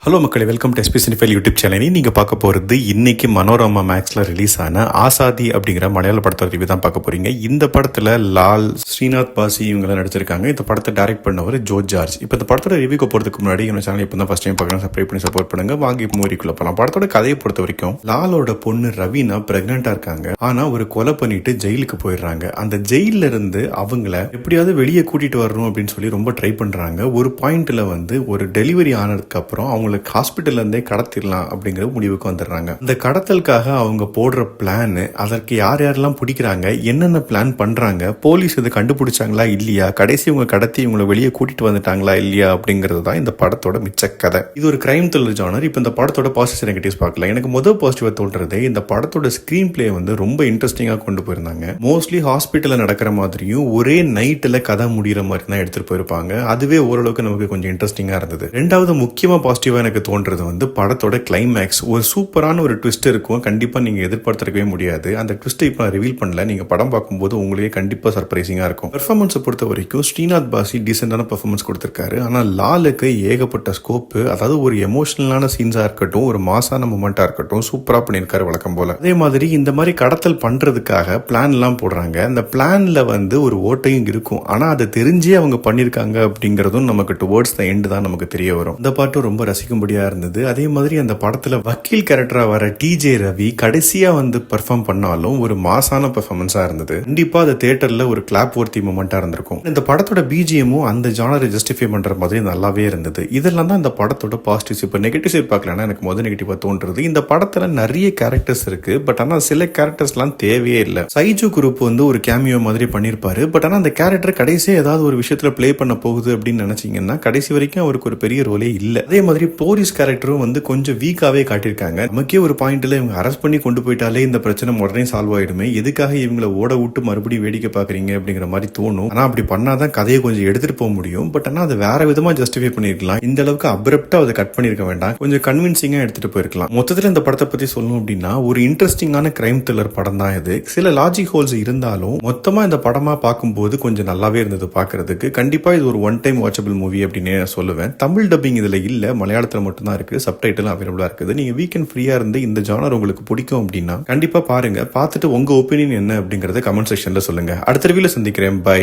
Hello மக்களே, welcome to SP cinephile YouTube channel. நீங்கள் பார்க்க போகிறது இன்னைக்கு மனோரமா மேக்ஸில் ரிலீஸ் ஆன ஆசாதி அப்படிங்கிற மலையாள படத்தோட ரிவ்யூ தான் பார்க்க போறீங்க. இந்த படத்தில் லால், ஸ்ரீநாத் பாசி இவங்கெல்லாம் நடிச்சிருக்காங்க. இந்த படத்தை டைரக்ட் பண்ணவர் ஜோ ஜார்ஜ். இப்போ இந்த படத்தோட ரிவ்யூக்கு போகிறதுக்கு முன்னாடி என்னோட சேனல் இப்போ தான் ஃபஸ்ட் டைம் பார்க்கலாம், சப்ஸ்கிரைப் பண்ணி சப்போர்ட் பண்ணுங்க. வாங்கி இப்போ மூவிக்குள்ள போகலாம். படத்தோட கதையை பொறுத்த வரைக்கும் லாலோட பொண்ணு ரவீனா பிரெக்னெண்டா இருக்காங்க. ஆனால் ஒரு கொலை பண்ணிட்டு ஜெயிலுக்கு போயிடுறாங்க. அந்த ஜெயில இருந்து அவங்கள எப்படியாவது வெளியே கூட்டிட்டு வரணும் அப்படின்னு சொல்லி ரொம்ப ட்ரை பண்றாங்க. ஒரு பாயிண்ட்ல ஒரு டெலிவரி ஆனதுக்கு அப்புறம் அவங்களுக்கு ஹாஸ்பிட்டல்ல இருந்தே கடத்திடலாம் அப்படிங்கிற முடிவுக்கு வந்துடுறாங்க. இந்த கடத்தலுக்காக அவங்க போடுற பிளான், அதற்கு யார் யாரெல்லாம் பிடிக்கிறாங்க, என்னென்ன பிளான் பண்றாங்க, போலீஸ் இதை கண்டுபிடிச்சாங்களா இல்லையா, கடைசி இவங்க கடத்தி இவங்களை வெளியே கூட்டிட்டு வந்துட்டாங்களா இல்லையா அப்படிங்கிறது தான் இந்த படத்தோட மிச்ச கதை. இது ஒரு கிரைம் த்ரில்லர் ஜானர். இப்போ இந்த படத்தோட பாசிட்டிவ் நெகட்டிவ்ஸ் பார்க்கலாம். எனக்கு முதல் பாசிட்டிவா தோன்றது இந்த படத்தோட ஸ்கிரீன் பிளே ரொம்ப இன்ட்ரெஸ்டிங்கா கொண்டு போயிருந்தாங்க. மோஸ்ட்லி ஹாஸ்பிட்டல்ல நடக்கிற மாதிரியும் ஒரே நைட்ல கதை முடிகிற மாதிரி தான் எடுத்துட்டு போயிருப்பாங்க. அதுவே ஓரளவுக்கு நமக்கு கொஞ்சம் இன்ட்ரெஸ்டிங்கா இருந்தது. ரெண்டாவது முக்கியமா பாசிட்டிவா எனக்கு தோன்றது படத்தோட கிளைமேக்ஸ். ஒரு சூப்பரான ஒரு ட்விஸ்ட் இருக்கும். கண்டிப்பா நீங்க எதிர்பார்த்திருக்கவே முடியாது. அந்த ட்விஸ்ட் இப்ப நான் ரிவீல் பண்ணல. நீங்க படம் பார்க்கும்போது உங்களுக்கு கண்டிப்பா சர்ப்ரைசிங்கா இருக்கும். பெர்ஃபார்மன்ஸ் பொறுத்த வரைக்கும் ஸ்ரீநாத் பாசி டீசென்டான பெர்ஃபார்மன்ஸ் கொடுத்திருக்காரு. ஆனா லாலுக்கு ஏகப்பட்ட ஸ்கோப், அதாவது ஒரு எமோஷனலான சீன்ஸா இருக்கட்டும், ஒரு மாசான மொமெண்டா இருக்கட்டும், சூப்பரா பண்ணியிருக்காரு வழக்கம் போல. அதே மாதிரி இந்த மாதிரி கடத்தல் பண்றதுக்காக பிளான் எல்லாம் போடுறாங்க. அந்த பிளான்ல ஒரு ஓட்டையும் இருக்கும். ஆனா அதை தெரிஞ்சே அவங்க பண்ணிருக்காங்க அப்படிங்கறதும் நமக்கு டுவர்ட்ஸ் த எண்ட் தான் நமக்கு தெரிய வரும். இந்த பாட்டு ரொம்ப ரசிக்கும்படியா இருந்தது. அதே மாதிரி அந்த படத்துல வக்கீல் கேரக்டரா வர டிஜே ரவி கடைசியா பெர்ஃபார்ம் பண்ணாலும் ஒரு மாசான பெர்ஃபார்மன்ஸா இருந்தது. கண்டிப்பா அந்த தியேட்டர்ல ஒரு கிளாப் வர்த்தி மொமெண்டா இருந்திருக்கும். இந்த படத்தோட பிஜிஎமும் அந்த ஜானரை ஜஸ்டிஃபை பண்ற மாதிரி நல்லாவே இருந்தது. இதெல்லாம் தான் இந்த படத்தோட பாசிட்டிவ்ஸ். இப்ப நெகட்டிவ் சைட் பார்க்கலாம். எனக்கு முதல் நெகட்டிவா தோன்றது, இந்த படத்துல நிறைய கேரக்டர்ஸ் இருக்கு. பட் ஆனா சில கேரக்டர்ஸ் எல்லாம் தேவையே இல்லை. சைஜு குரூப் ஒரு கேமியோ மாதிரி பண்ணிருப்பாரு. பட் ஆனா அந்த கேரக்டர் கடைசியா ஏதாவது ஒரு விஷயத்துல பிளே பண்ண போகுது அப்படின்னு நினைச்சீங்கன்னா கடைசி வரைக்கும் அவருக்கு ஒரு பெரிய ரோலே இல்ல. அதே மாதிரி போலீஸ் கேரக்டரும் கொஞ்சம் வீக்காவே காட்டியிருக்காங்க. நமக்கே ஒரு பாயிண்ட்ல இவங்க அரெஸ்ட் பண்ணி கொண்டு போயிட்டாலே இந்த பிரச்சனை உடனே சால்வ் ஆயிடுமே, எதுக்காக இவங்களை ஓட விட்டு மறுபடியும் வேடிக்கை பாக்குறீங்க அப்படிங்கிற மாதிரி தோணும். ஆனா அப்படி பண்ணாதான் கதையை கொஞ்சம் எடுத்துட்டு போக முடியும். பட் ஆனா அதை வேற விதமா ஜஸ்டிஃபை பண்ணிருக்கலாம். இந்த அளவுக்கு அப்ரப்டா அதை கட் பண்ணிருக்க வேண்டாம். கொஞ்சம் கன்வின்சிங்கா எடுத்துட்டு போயிருக்கலாம். மொத்தத்துல இந்த படத்தை பத்தி சொல்லணும் அப்படின்னா ஒரு இன்ட்ரெஸ்டிங்கான கிரைம் த்ரில்லர் படம் தான் இது. சில லாஜிக் ஹோல்ஸ் இருந்தாலும் மொத்தமா இந்த படமா பார்க்கும்போது கொஞ்சம் நல்லாவே இருந்தது பாக்குறதுக்கு. கண்டிப்பா இது ஒரு ஒன் டைம் வாட்சபிள் மூவி அப்படின்னு சொல்லுவேன். தமிழ் டப்பிங் இதுல இல்ல, மலையாளத்துல மட்டும் தான் இருக்கு. சப்டைட்டில் அவைலபிளா இருக்குது. நீங்க வீக்கெண்ட் ஃப்ரீயா இருந்து இந்த ஜானர் உங்களுக்கு பிடிக்கும் அப்படின்னா கண்டிப்பா பாருங்க. பார்த்துட்டு உங்க ஒப்பீனியன் என்ன அப்படிங்கறத கமெண்ட் செக்ஷன்ல சொல்லுங்க. அடுத்த ரிவ்யூல சந்திக்கிறேன். பை.